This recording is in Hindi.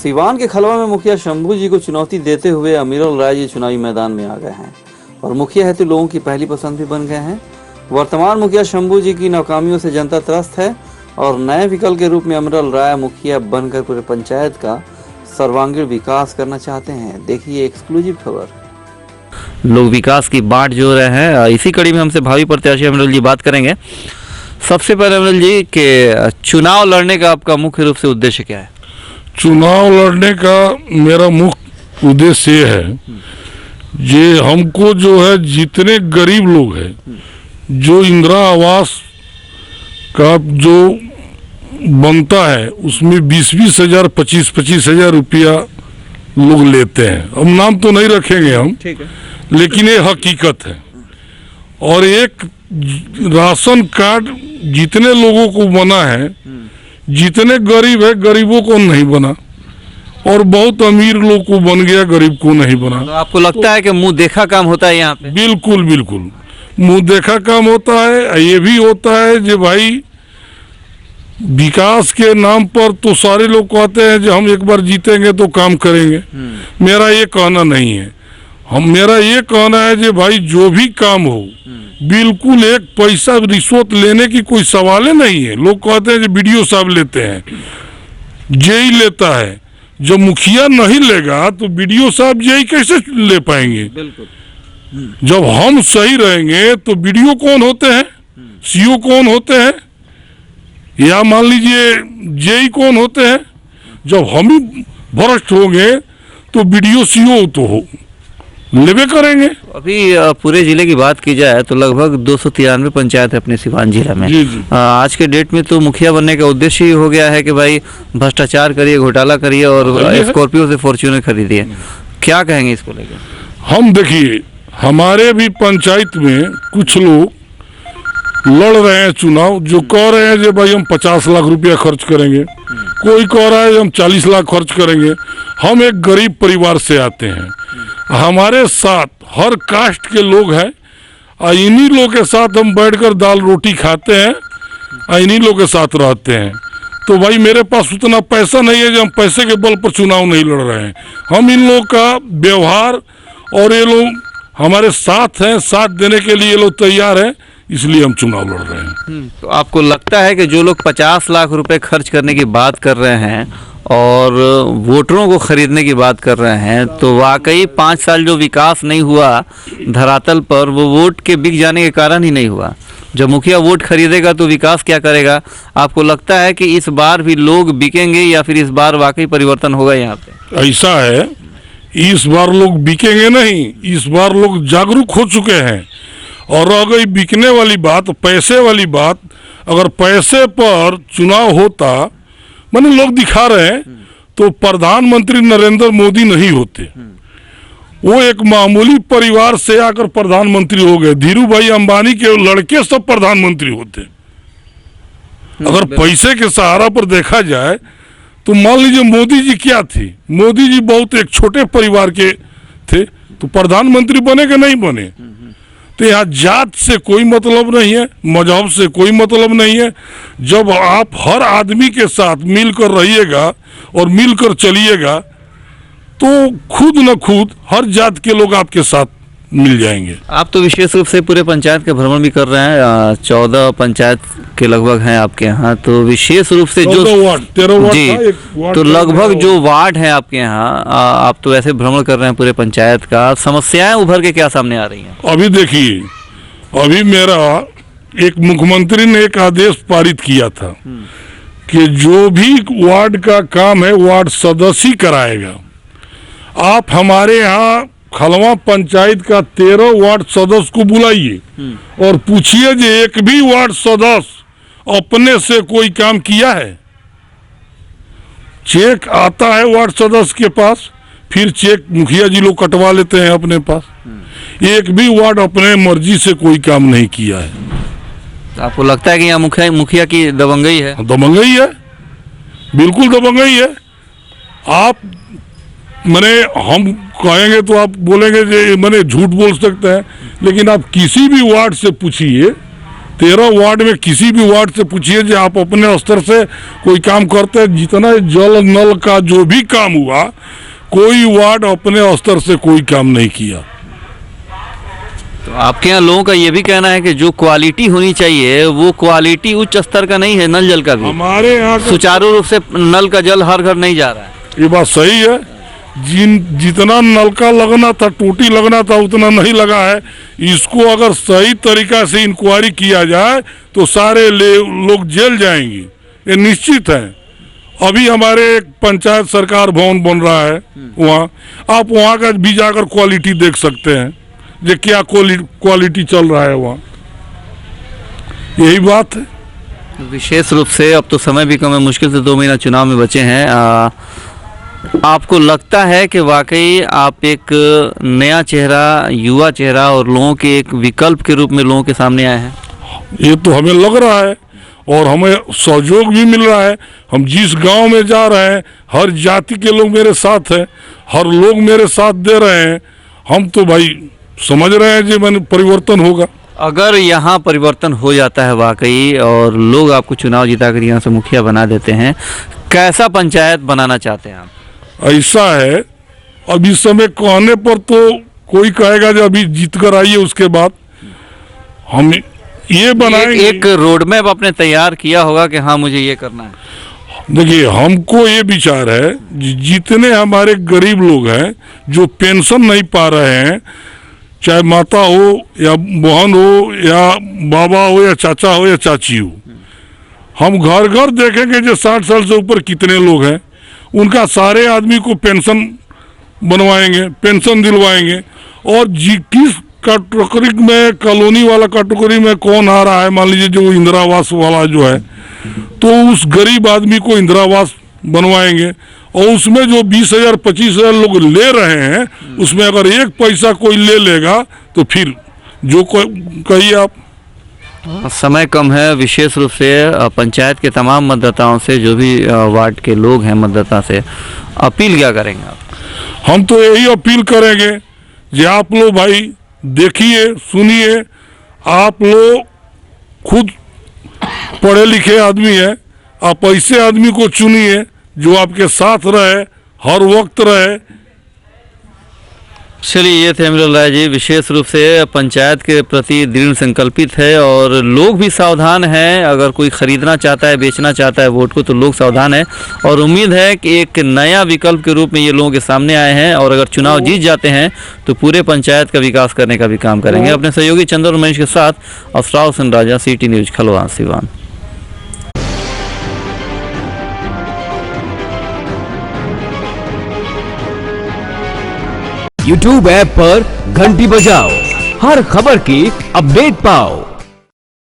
सीवान के खलवा में मुखिया शंभू जी को चुनौती देते हुए अमीरुल राय जी चुनावी मैदान में आ गए हैं और मुखिया हेतु लोगों की पहली पसंद भी बन गए हैं। वर्तमान मुखिया शंभू जी की नाकामियों से जनता त्रस्त है और नए विकल्प के रूप में अमीरुल राय मुखिया बनकर पूरे पंचायत का सर्वांगीण विकास करना चाहते हैं। देखिए एक्सक्लूसिव खबर। लोग विकास की बांट जो रहे हैं, इसी कड़ी में हमसे भावी प्रत्याशी अमीरुल जी बात करेंगे। सबसे पहले अमीरुल जी के चुनाव लड़ने का आपका मुख्य रूप से उद्देश्य क्या है? चुनाव लड़ने का मेरा मुख्य उद्देश्य ये है जे हमको जो है जितने गरीब लोग हैं जो इंदिरा आवास का जो बनता है उसमें 20-20 हजार 25-25 हजार रुपया लोग लेते हैं। हम नाम तो नहीं रखेंगे हम, ठीक है, लेकिन ये हकीकत है। और एक राशन कार्ड जितने लोगों को बना है, जितने गरीब है गरीबों को नहीं बना और बहुत अमीर लोग को बन गया, गरीब को नहीं बना। तो आपको लगता है कि मुंह देखा काम होता है यहाँ पे? बिल्कुल बिल्कुल मुंह देखा काम होता है। ये भी होता है जो भाई विकास के नाम पर तो सारे लोग कहते हैं जो हम एक बार जीतेंगे तो काम करेंगे। मेरा ये कहना नहीं है। मेरा ये कहना है जो भाई जो भी काम हो बिल्कुल एक पैसा रिश्वत लेने की कोई सवाल ही नहीं है। लोग कहते हैं जो बीडीओ साहब लेते हैं, जेई लेता है, जब मुखिया नहीं लेगा तो बीडीओ साहब जेई कैसे ले पाएंगे? बिल्कुल। जब हम सही रहेंगे तो बीडीओ कौन होते हैं, सीओ कौन होते हैं, या मान लीजिए जेई कौन होते हैं? जब हम ही भ्रष्ट होंगे तो बीडीओ सीओ तो हो लेवे करेंगे। अभी पूरे जिले की बात की जाए तो लगभग 293 पंचायत है अपने सिवान जिला में। जी। आज के डेट में तो मुखिया बनने का उद्देश्य ही हो गया है कि भाई भ्रष्टाचार करिए, घोटाला करिए और स्कॉर्पियो से फॉर्च्यूनर खरीदिए। क्या कहेंगे इसको लेकर? हम देखिए हमारे भी पंचायत में कुछ लोग लड़ रहे हैं चुनाव, जो कह रहे हैं जो भाई हम 50 लाख रुपया खर्च करेंगे, कोई कह रहा है हम 40 लाख खर्च करेंगे। हम एक गरीब परिवार से आते हैं, हमारे साथ हर कास्ट के लोग हैं, इन्हीं लोग के साथ हम बैठकर दाल रोटी खाते हैं, इन्हीं लोग के साथ रहते हैं। तो भाई मेरे पास उतना पैसा नहीं है जो हम पैसे के बल पर चुनाव नहीं लड़ रहे हैं। हम इन लोग का व्यवहार और ये लोग हमारे साथ हैं, साथ देने के लिए ये लोग तैयार हैं, इसलिए हम चुनाव लड़ रहे हैं। तो आपको लगता है कि जो लोग 50 लाख रुपए खर्च करने की बात कर रहे हैं और वोटरों को खरीदने की बात कर रहे हैं, तो वाकई 5 साल जो विकास नहीं हुआ धरातल पर वो वोट के बिक जाने के कारण ही नहीं हुआ? जब मुखिया वोट खरीदेगा तो विकास क्या करेगा? आपको लगता है कि इस बार भी लोग बिकेंगे या फिर इस बार वाकई परिवर्तन होगा यहाँ पे? ऐसा है, इस बार लोग बिकेंगे नहीं, इस बार लोग जागरूक हो चुके हैं। और अगर बिकने वाली बात, पैसे वाली बात, अगर पैसे पर चुनाव होता, माने लोग दिखा रहे हैं, तो प्रधानमंत्री नरेंद्र मोदी नहीं होते। वो एक मामूली परिवार से आकर प्रधानमंत्री हो गए। धीरू भाई अंबानी के लड़के सब प्रधानमंत्री होते। अगर पैसे के सहारा पर देखा जाए तो मान लीजिए मोदी जी क्या थे? मोदी जी बहुत एक छोटे परिवार के थे, तो प्रधानमंत्री बने कि नहीं बने? तो यहाँ जात से कोई मतलब नहीं है, मजहब से कोई मतलब नहीं है। जब आप हर आदमी के साथ मिलकर रहिएगा और मिलकर चलिएगा तो खुद न खुद हर जात के लोग आपके साथ मिल जाएंगे। आप तो विशेष रूप से पूरे पंचायत का भ्रमण भी कर रहे हैं, 14 पंचायत के लगभग हैं आपके यहाँ, तो विशेष रूप से जो 13 वार्ड जी, तो लगभग जो वार्ड है आपके यहाँ, आप तो ऐसे भ्रमण कर रहे हैं पूरे पंचायत का, समस्याएं उभर के क्या सामने आ रही हैं? अभी देखिए, अभी मेरा एक मुख्यमंत्री ने एक आदेश पारित किया था कि जो भी वार्ड का काम है वार्ड सदस्य ही कराएगा। आप हमारे यहाँ खलवा पंचायत का 13 वार्ड सदस्य को बुलाइए और पूछिए जो एक भी वार्ड सदस्य अपने से कोई काम किया है। चेक आता है वार्ड सदस्य के पास, फिर चेक मुखिया जी लोग कटवा लेते हैं अपने पास। एक भी वार्ड अपने मर्जी से कोई काम नहीं किया है। तो आपको लगता है कि यहाँ मुखिया की दबंगई है? दबंगई है, बिल्कुल दबंगई है। आप मैंने हम कहेंगे तो आप बोलेंगे कि मैंने झूठ बोल सकते हैं, लेकिन आप किसी भी वार्ड से पूछिए 13 वार्ड में किसी भी वार्ड से पूछिए जो आप अपने स्तर से कोई काम करते हैं, जितना जल नल का जो भी काम हुआ, कोई वार्ड अपने स्तर से कोई काम नहीं किया। तो आपके यहाँ लोगों का ये भी कहना है कि जो क्वालिटी होनी चाहिए वो क्वालिटी उच्च स्तर का नहीं है, नल जल का भी हमारे यहाँ सुचारू रूप से नल का जल हर घर नहीं जा रहा है। ये बात सही है, जितना नलका लगना था, टूटी लगना था, उतना नहीं लगा है। इसको अगर सही तरीका से इंक्वायरी किया जाए तो सारे लोग जेल जाएंगे, ये निश्चित है। अभी हमारे एक पंचायत सरकार भवन बन रहा है, वहाँ आप वहाँ का भी जाकर क्वालिटी देख सकते हैं, जो क्या क्वालिटी चल रहा है वहाँ। यही बात है। विशेष रूप से अब तो समय भी कम है, मुश्किल से 2 महीना चुनाव में बचे हैं। आपको लगता है कि वाकई आप एक नया चेहरा, युवा चेहरा और लोगों के एक विकल्प के रूप में लोगों के सामने आए हैं? ये तो हमें लग रहा है और हमें सहयोग भी मिल रहा है। हम जिस गांव में जा रहे हैं, हर जाति के लोग मेरे साथ हैं, हर लोग मेरे साथ दे रहे हैं। हम तो भाई समझ रहे हैं जो मैंने परिवर्तन होगा। अगर यहाँ परिवर्तन हो जाता है वाकई और लोग आपको चुनाव जिताकर यहाँ से मुखिया बना देते हैं, कैसा पंचायत बनाना चाहते हैं आप? ऐसा है, अब इस समय कहने पर तो कोई कहेगा जो अभी जीत कर आइए, उसके बाद हम ये बनाएंगे। एक रोड मैप आपने तैयार किया होगा कि हाँ मुझे ये करना है। देखिए, हमको ये विचार है, जितने हमारे गरीब लोग हैं जो पेंशन नहीं पा रहे हैं, चाहे माता हो या बहन हो या बाबा हो या चाचा हो या चाची हो, हम घर घर देखेंगे जो 60 साल से ऊपर कितने लोग हैं, उनका सारे आदमी को पेंशन बनवाएंगे, पेंशन दिलवाएंगे। और किस कैटेगरी में, कॉलोनी वाला कैटेगरी में कौन आ रहा है, मान लीजिए जो इंदिरा आवास वाला जो है, तो उस गरीब आदमी को इंदिरा आवास बनवाएंगे। और उसमें जो 20,000 25,000 लोग ले रहे हैं, उसमें अगर 1 पैसा कोई ले लेगा तो फिर जो कहिए आप। समय कम है, विशेष रूप से पंचायत के तमाम मतदाताओं से, जो भी वार्ड के लोग हैं मतदाता से, अपील क्या करेंगे आप? हम तो यही अपील करेंगे कि आप लोग भाई देखिए, सुनिए, आप लोग खुद पढ़े लिखे आदमी है, आप ऐसे आदमी को चुनिए जो आपके साथ रहे, हर वक्त रहे। चलिए, ये थे अमीरुल राय जी, विशेष रूप से पंचायत के प्रति दृढ़ संकल्पित है और लोग भी सावधान हैं। अगर कोई खरीदना चाहता है, बेचना चाहता है वोट को, तो लोग सावधान हैं और उम्मीद है कि एक नया विकल्प के रूप में ये लोगों के सामने आए हैं और अगर चुनाव जीत जाते हैं तो पूरे पंचायत का विकास करने का भी काम करेंगे। अपने सहयोगी चंदन मनीष के साथ Afrah Hussain Raja, city news, Khalwan, Siwan. YouTube app पर घंटी बजाओ, हर खबर की अपडेट पाओ।